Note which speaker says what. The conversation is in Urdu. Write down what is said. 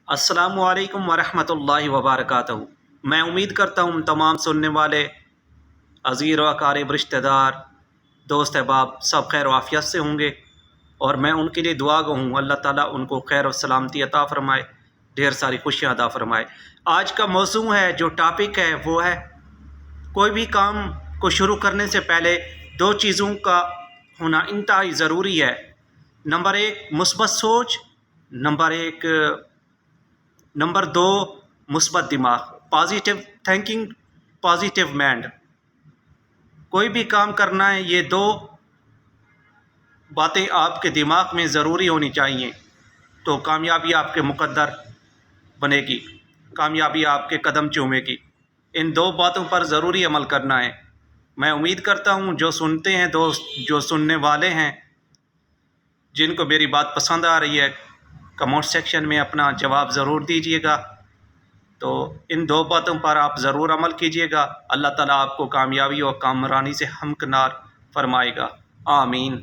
Speaker 1: السلام علیکم ورحمۃ اللہ وبرکاتہ۔ میں امید کرتا ہوں تمام سننے والے عزیز و اقارب، رشتہ دار، دوست احباب سب خیر و عافیت سے ہوں گے، اور میں ان کے لیے دعا گو ہوں اللہ تعالیٰ ان کو خیر و سلامتی عطا فرمائے، ڈھیر ساری خوشیاں عطا فرمائے۔ آج کا موضوع ہے، جو ٹاپک ہے وہ ہے کوئی بھی کام کو شروع کرنے سے پہلے دو چیزوں کا ہونا انتہائی ضروری ہے۔ نمبر ایک مثبت سوچ، نمبر دو مثبت دماغ، پازیٹیو تھنکنگ، پازیٹیو مائنڈ۔ کوئی بھی کام کرنا ہے، یہ دو باتیں آپ کے دماغ میں ضروری ہونی چاہیے، تو کامیابی آپ کے مقدر بنے گی، کامیابی آپ کے قدم چومے گی۔ ان دو باتوں پر ضروری عمل کرنا ہے۔ میں امید کرتا ہوں جو سنتے ہیں دوست، جو سننے والے ہیں، جن کو میری بات پسند آ رہی ہے، کمنٹ سیکشن میں اپنا جواب ضرور دیجیے گا۔ تو ان دو باتوں پر آپ ضرور عمل کیجیے گا، اللہ تعالیٰ آپ کو کامیابی اور کامرانی سے ہمکنار فرمائے گا۔ آمین۔